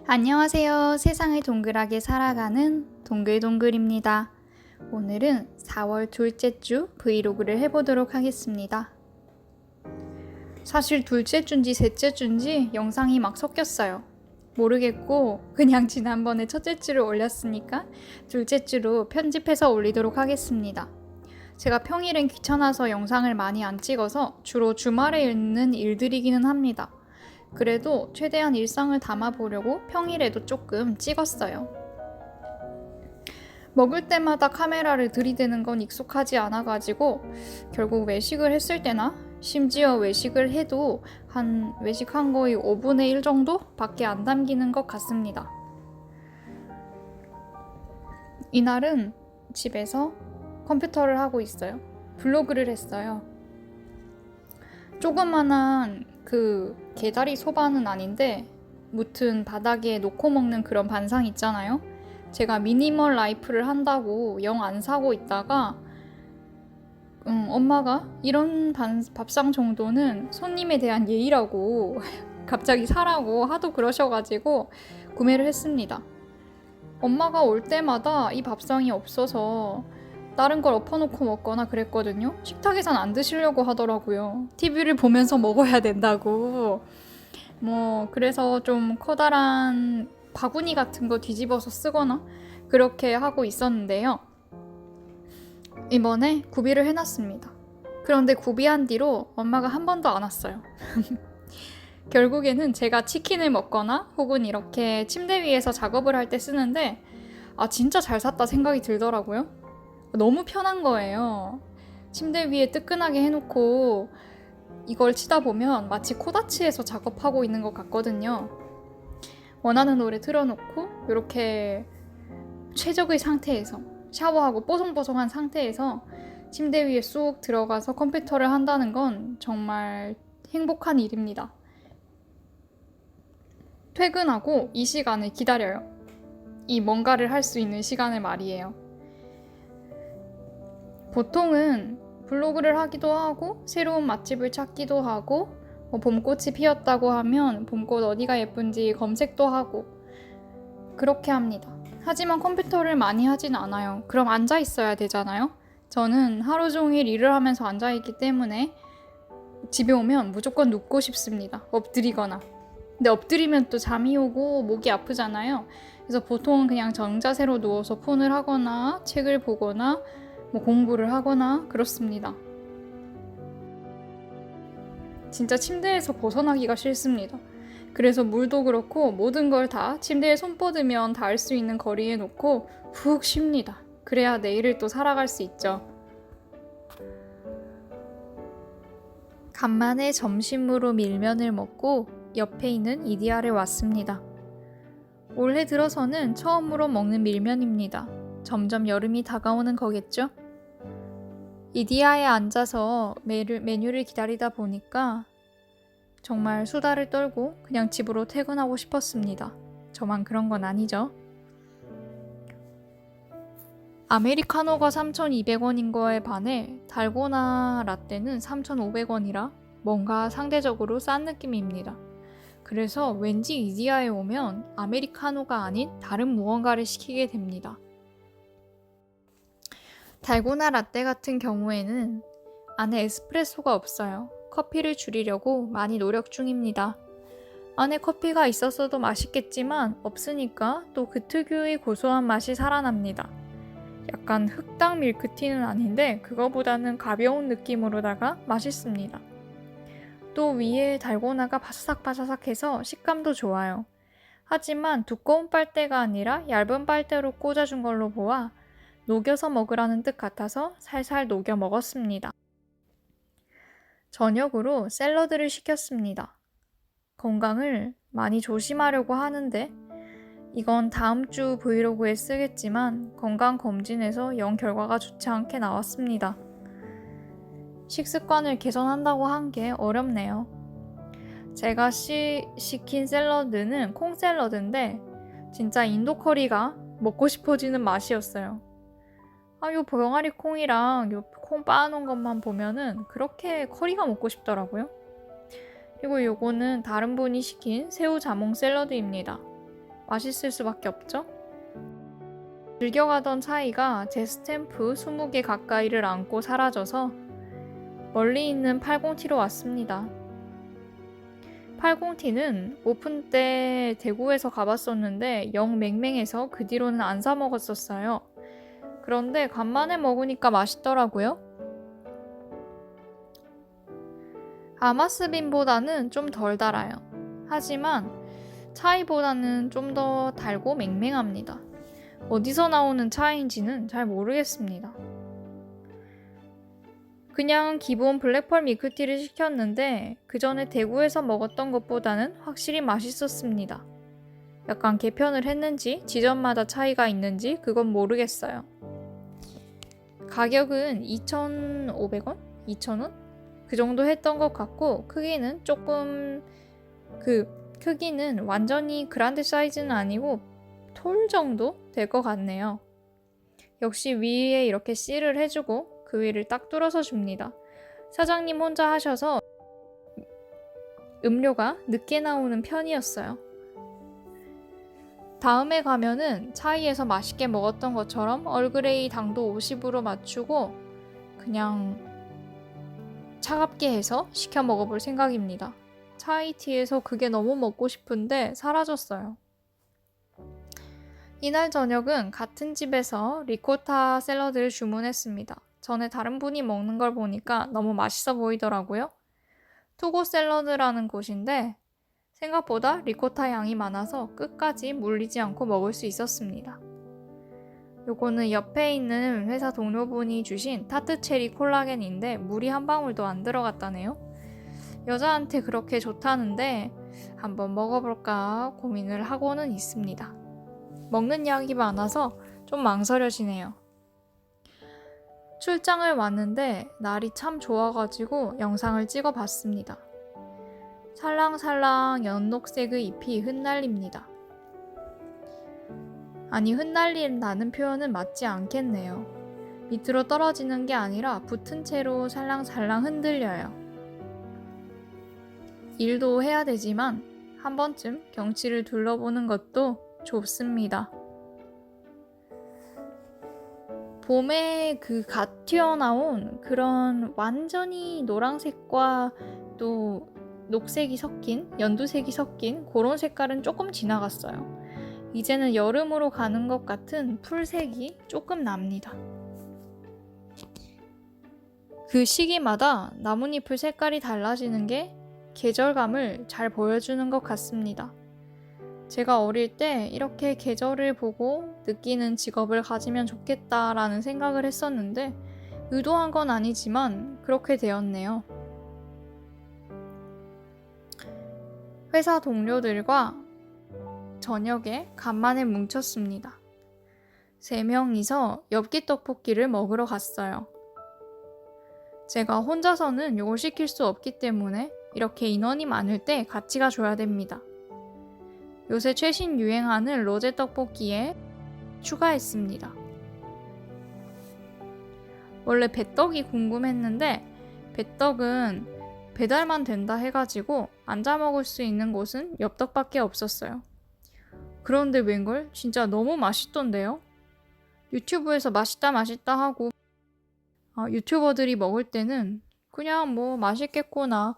안녕하세요. 세상을 동글하게 살아가는 동글동글입니다. 오늘은 4월 둘째 주 브이로그를 해보도록 하겠습니다. 사실 둘째 주인지 셋째 주인지 영상이 막 섞였어요. 모르겠고 그냥 지난번에 첫째 주를 올렸으니까 둘째 주로 편집해서 올리도록 하겠습니다. 제가 평일엔 귀찮아서 영상을 많이 안 찍어서 주로 주말에 있는 일들이기는 합니다. 그래도 최대한 일상을 담아보려고 평일에도 조금 찍었어요. 먹을 때마다 카메라를 들이대는 건 익숙하지 않아가지고 결국 외식을 했을 때나 심지어 외식을 해도 외식한 거의 5분의 1 정도 밖에 안 담기는 것 같습니다. 이날은 집에서 컴퓨터를 하고 있어요. 블로그를 했어요. 조그만한 개다리 소바는 아닌데 무튼 바닥에 놓고 먹는 그런 반상 있잖아요. 제가 미니멀 라이프를 한다고 영 안 사고 있다가 엄마가 이런 밥상 정도는 손님에 대한 예의라고 갑자기 사라고 하도 그러셔가지고 구매를 했습니다. 엄마가 올 때마다 이 밥상이 없어서 다른 걸 엎어놓고 먹거나 그랬거든요. 식탁에선 안 드시려고 하더라고요. TV를 보면서 먹어야 된다고. 그래서 좀 커다란 바구니 같은 거 뒤집어서 쓰거나 그렇게 하고 있었는데요. 이번에 구비를 해놨습니다. 그런데 구비한 뒤로 엄마가 한 번도 안 왔어요. 결국에는 제가 치킨을 먹거나 혹은 이렇게 침대 위에서 작업을 할 때 쓰는데 진짜 잘 샀다 생각이 들더라고요. 너무 편한 거예요. 침대 위에 뜨끈하게 해놓고 이걸 치다 보면 마치 코다치에서 작업하고 있는 것 같거든요. 원하는 노래 틀어놓고 이렇게 최적의 상태에서 샤워하고 뽀송뽀송한 상태에서 침대 위에 쑥 들어가서 컴퓨터를 한다는 건 정말 행복한 일입니다. 퇴근하고 이 시간을 기다려요. 이 뭔가를 할 수 있는 시간을 말이에요. 보통은 블로그를 하기도 하고 새로운 맛집을 찾기도 하고 봄꽃이 피었다고 하면 봄꽃 어디가 예쁜지 검색도 하고 그렇게 합니다. 하지만 컴퓨터를 많이 하진 않아요. 그럼 앉아 있어야 되잖아요. 저는 하루 종일 일을 하면서 앉아 있기 때문에 집에 오면 무조건 눕고 싶습니다. 엎드리거나. 근데 엎드리면 또 잠이 오고 목이 아프잖아요. 그래서 보통은 그냥 정자세로 누워서 폰을 하거나 책을 보거나 공부를 하거나 그렇습니다. 진짜 침대에서 벗어나기가 싫습니다. 그래서 물도 그렇고 모든 걸 다 침대에 손 뻗으면 닿을 수 있는 거리에 놓고 푹 쉽니다. 그래야 내일을 또 살아갈 수 있죠. 간만에 점심으로 밀면을 먹고 옆에 있는 이디야에 왔습니다. 올해 들어서는 처음으로 먹는 밀면입니다. 점점 여름이 다가오는 거겠죠? 이디야에 앉아서 메뉴를 기다리다 보니까 정말 수다를 떨고 그냥 집으로 퇴근하고 싶었습니다. 저만 그런 건 아니죠. 아메리카노가 3,200원인 거에 반해 달고나 라떼는 3,500원이라 뭔가 상대적으로 싼 느낌입니다. 그래서 왠지 이디야에 오면 아메리카노가 아닌 다른 무언가를 시키게 됩니다. 달고나 라떼 같은 경우에는 안에 에스프레소가 없어요. 커피를 줄이려고 많이 노력 중입니다. 안에 커피가 있었어도 맛있겠지만 없으니까 또 그 특유의 고소한 맛이 살아납니다. 약간 흑당 밀크티는 아닌데 그거보다는 가벼운 느낌으로다가 맛있습니다. 또 위에 달고나가 바사삭바사삭해서 식감도 좋아요. 하지만 두꺼운 빨대가 아니라 얇은 빨대로 꽂아준 걸로 보아 녹여서 먹으라는 뜻 같아서 살살 녹여 먹었습니다. 저녁으로 샐러드를 시켰습니다. 건강을 많이 조심하려고 하는데 이건 다음 주 브이로그에 쓰겠지만 건강검진에서 영 결과가 좋지 않게 나왔습니다. 식습관을 개선한다고 한 게 어렵네요. 제가 시킨 샐러드는 콩 샐러드인데 진짜 인도 커리가 먹고 싶어지는 맛이었어요. 요 병아리 콩이랑 요 콩 빻아놓은 것만 보면은 그렇게 커리가 먹고 싶더라고요. 그리고 요거는 다른 분이 시킨 새우 자몽 샐러드입니다. 맛있을 수밖에 없죠. 즐겨가던 차이가 제 스탬프 20개 가까이를 안고 사라져서 멀리 있는 80T로 왔습니다. 80T는 오픈 때 대구에서 가봤었는데 영 맹맹해서 그 뒤로는 안 사 먹었었어요. 그런데 간만에 먹으니까 맛있더라고요. 아마스빈보다는 좀 덜 달아요. 하지만 차이보다는 좀 더 달고 맹맹합니다. 어디서 나오는 차이인지는 잘 모르겠습니다. 그냥 기본 블랙펄 밀크티를 시켰는데 그 전에 대구에서 먹었던 것보다는 확실히 맛있었습니다. 약간 개편을 했는지 지점마다 차이가 있는지 그건 모르겠어요. 가격은 2,500원? 2,000원? 그 정도 했던 것 같고 크기는 조금 크기는 완전히 그란데 사이즈는 아니고 톨 정도 될 것 같네요. 역시 위에 이렇게 실을 해주고 그 위를 딱 뚫어서 줍니다. 사장님 혼자 하셔서 음료가 늦게 나오는 편이었어요. 다음에 가면은 차이에서 맛있게 먹었던 것처럼 얼그레이 당도 50으로 맞추고 그냥 차갑게 해서 시켜 먹어볼 생각입니다. 차이티에서 그게 너무 먹고 싶은데 사라졌어요. 이날 저녁은 같은 집에서 리코타 샐러드를 주문했습니다. 전에 다른 분이 먹는 걸 보니까 너무 맛있어 보이더라고요. 투고 샐러드라는 곳인데 생각보다 리코타 양이 많아서 끝까지 물리지 않고 먹을 수 있었습니다. 요거는 옆에 있는 회사 동료분이 주신 타트 체리 콜라겐인데 물이 한 방울도 안 들어갔다네요. 여자한테 그렇게 좋다는데 한번 먹어볼까 고민을 하고는 있습니다. 먹는 양이 많아서 좀 망설여지네요. 출장을 왔는데 날이 참 좋아가지고 영상을 찍어봤습니다. 살랑살랑 연녹색의 잎이 흩날립니다. 아니 흩날린다는 표현은 맞지 않겠네요. 밑으로 떨어지는 게 아니라 붙은 채로 살랑살랑 흔들려요. 일도 해야 되지만 한 번쯤 경치를 둘러보는 것도 좋습니다. 봄에 갓 튀어나온 그런 완전히 노란색과 또 녹색이 섞인, 연두색이 섞인 그런 색깔은 조금 지나갔어요. 이제는 여름으로 가는 것 같은 풀색이 조금 납니다. 그 시기마다 나뭇잎의 색깔이 달라지는 게 계절감을 잘 보여주는 것 같습니다. 제가 어릴 때 이렇게 계절을 보고 느끼는 직업을 가지면 좋겠다라는 생각을 했었는데 의도한 건 아니지만 그렇게 되었네요. 회사 동료들과 저녁에 간만에 뭉쳤습니다. 3명이서 엽기 떡볶이를 먹으러 갔어요. 제가 혼자서는 이걸 시킬 수 없기 때문에 이렇게 인원이 많을 때 같이 가줘야 됩니다. 요새 최신 유행하는 로제 떡볶이에 추가했습니다. 원래 배떡이 궁금했는데 배떡은 배달만 된다 해가지고 앉아 먹을 수 있는 곳은 엽떡밖에 없었어요. 그런데 웬걸 진짜 너무 맛있던데요? 유튜브에서 맛있다 하고 유튜버들이 먹을 때는 그냥 뭐 맛있겠구나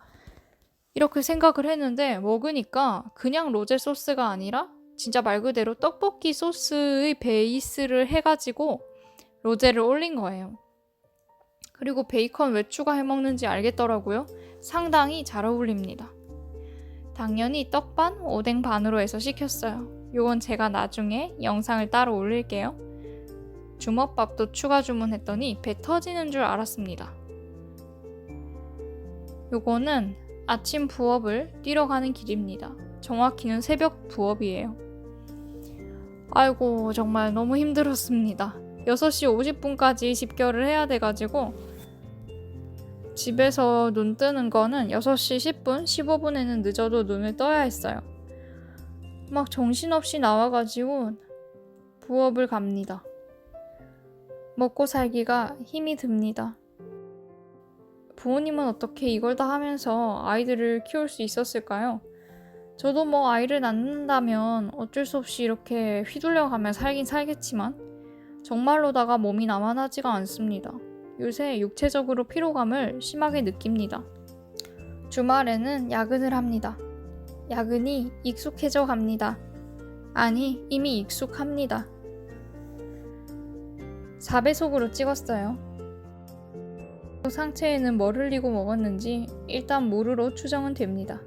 이렇게 생각을 했는데 먹으니까 그냥 로제 소스가 아니라 진짜 말 그대로 떡볶이 소스의 베이스를 해가지고 로제를 올린 거예요. 그리고 베이컨 왜 추가해 먹는지 알겠더라고요. 상당히 잘 어울립니다. 당연히 떡반, 오뎅 반으로 해서 시켰어요. 요건 제가 나중에 영상을 따로 올릴게요. 주먹밥도 추가 주문했더니 배 터지는 줄 알았습니다. 요거는 아침 부업을 뛰러 가는 길입니다. 정확히는 새벽 부업이에요. 아이고 정말 너무 힘들었습니다. 6시 50분까지 집결을 해야 돼가지고 집에서 눈 뜨는 거는 6시 10분, 15분에는 늦어도 눈을 떠야 했어요. 막 정신없이 나와가지고 부업을 갑니다. 먹고 살기가 힘이 듭니다. 부모님은 어떻게 이걸 다 하면서 아이들을 키울 수 있었을까요? 저도 뭐 아이를 낳는다면 어쩔 수 없이 이렇게 휘둘려가며 살긴 살겠지만 정말로다가 몸이 나만하지가 않습니다. 요새 육체적으로 피로감을 심하게 느낍니다. 주말에는 야근을 합니다. 야근이 익숙해져 갑니다. 아니, 이미 익숙합니다. 4배속으로 찍었어요. 상체에는 뭘 흘리고 먹었는지 일단 모르로 추정은 됩니다.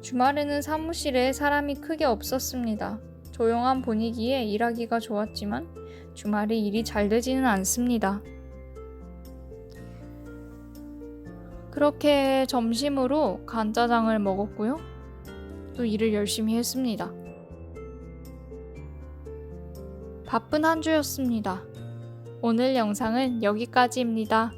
주말에는 사무실에 사람이 크게 없었습니다. 조용한 분위기에 일하기가 좋았지만 주말에 일이 잘 되지는 않습니다. 그렇게 점심으로 간짜장을 먹었고요. 또 일을 열심히 했습니다. 바쁜 한 주였습니다. 오늘 영상은 여기까지입니다.